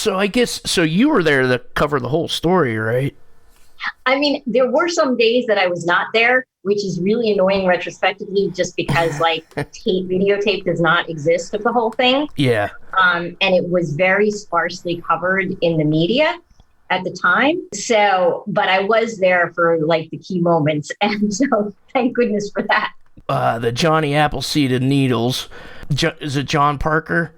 So I guess, so you were there to cover the whole story, right? I mean, there were some days that I was not there, which is really annoying retrospectively, just because like videotape does not exist of the whole thing. Yeah. And it was very sparsely covered in the media at the time. So, but I was there for like the key moments. And so thank goodness for that. The Johnny Appleseed of Needles. Is it John Parker?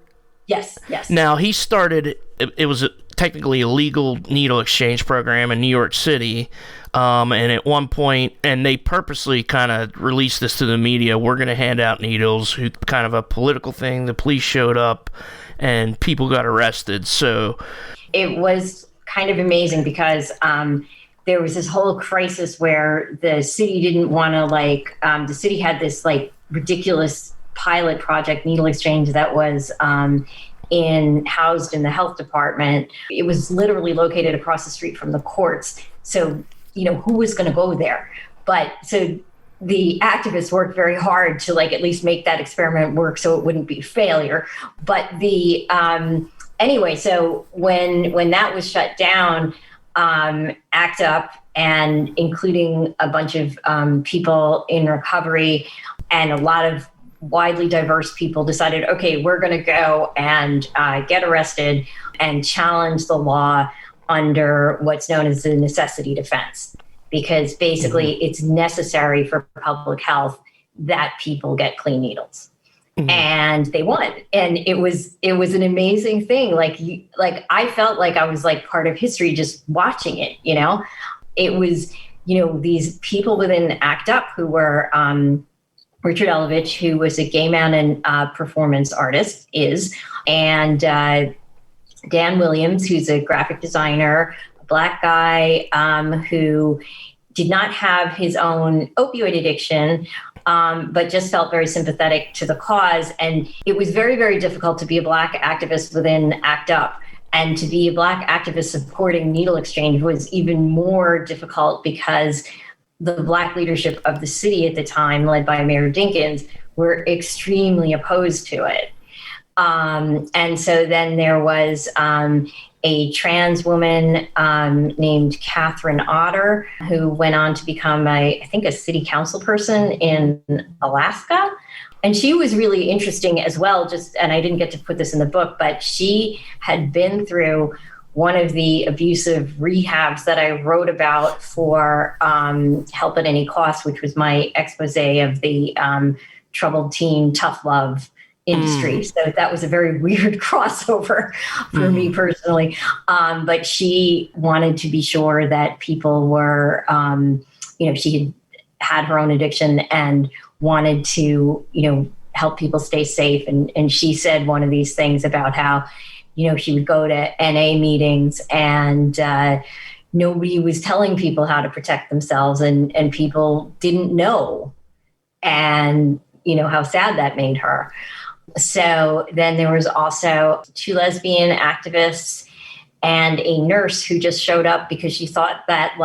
Yes. Now, he started, it was technically a legal needle exchange program in New York City. And at one point, and they purposely kind of released this to the media, we're going to hand out needles, kind of a political thing. The police showed up and people got arrested. So it was kind of amazing because there was this whole crisis where the city didn't want to the city had this like ridiculous pilot project, needle exchange, that was housed in the health department. It was literally located across the street from the courts. So, who was going to go there? But so the activists worked very hard to at least make that experiment work so it wouldn't be a failure. But anyway, so when that was shut down, ACT UP, and including a bunch of people in recovery and a lot of widely diverse people, decided, okay, we're going to go and get arrested and challenge the law under what's known as the necessity defense, because basically it's necessary for public health that people get clean needles. Mm-hmm. And they won. And it was an amazing thing. I felt like I was part of history just watching it, It was, these people within ACT UP who were Richard Elovich, who was a gay man and performance artist, and Dan Williams, who's a graphic designer, a Black guy who did not have his own opioid addiction, but just felt very sympathetic to the cause. And it was very, very difficult to be a Black activist within ACT UP. And to be a Black activist supporting needle exchange was even more difficult because the Black leadership of the city at the time, led by Mayor Dinkins, were extremely opposed to it. And so then there was a trans woman named Catherine Otter, who went on to become I think a city council person in Alaska. And she was really interesting as well, and I didn't get to put this in the book, but she had been through one of the abusive rehabs that I wrote about for Help at Any Cost, which was my expose of the troubled teen tough love industry. So that was a very weird crossover for me personally. But she wanted to be sure that people were, she had her own addiction and wanted to, help people stay safe. And she said one of these things about how, she would go to NA meetings and nobody was telling people how to protect themselves, and people didn't know. And, how sad that made her. So then there was also 2 lesbian activists and a nurse who just showed up because she thought that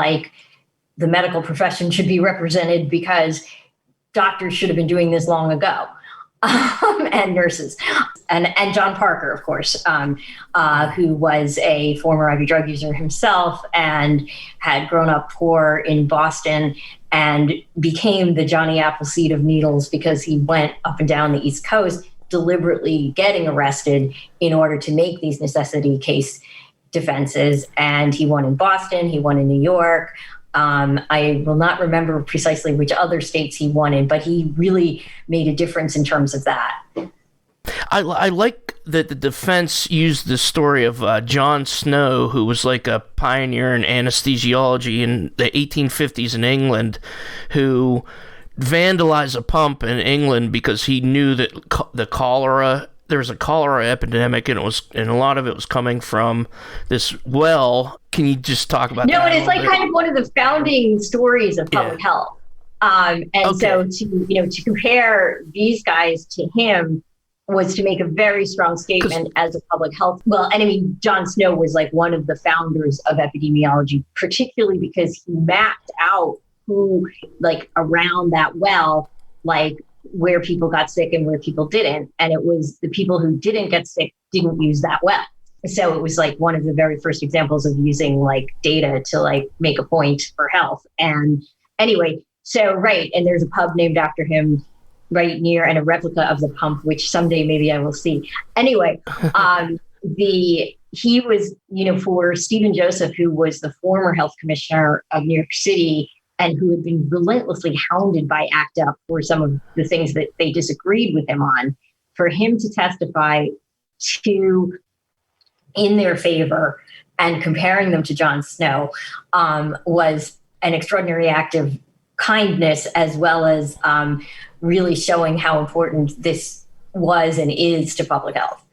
the medical profession should be represented because doctors should have been doing this long ago. And nurses, and John Parker, of course, who was a former IV drug user himself and had grown up poor in Boston and became the Johnny Appleseed of needles because he went up and down the East Coast deliberately getting arrested in order to make these necessity case defenses. And he won in Boston, he won in New York. I will not remember precisely which other states he won in, but he really made a difference in terms of that. I like that the defense used the story of John Snow, who was a pioneer in anesthesiology in the 1850s in England, who vandalized a pump in England because he knew that there was a cholera epidemic, and a lot of it was coming from this well. Can you just talk about that? No, and it's kind of one of the founding stories of public health. So to compare these guys to him was to make a very strong statement as a public health. Well, and I mean, John Snow was one of the founders of epidemiology, particularly because he mapped out who around that well, where people got sick and where people didn't. And it was the people who didn't get sick didn't use that well. So it was like one of the very first examples of using like data to like make a point for health. And anyway, so right, and there's a pub named after him right near, and a replica of the pump, which someday maybe I will see. Anyway, he was, for Stephen Joseph, who was the former health commissioner of New York City and who had been relentlessly hounded by ACT UP for some of the things that they disagreed with him on, for him to testify in their favor and comparing them to Jon Snow was an extraordinary act of kindness, as well as really showing how important this was and is to public health.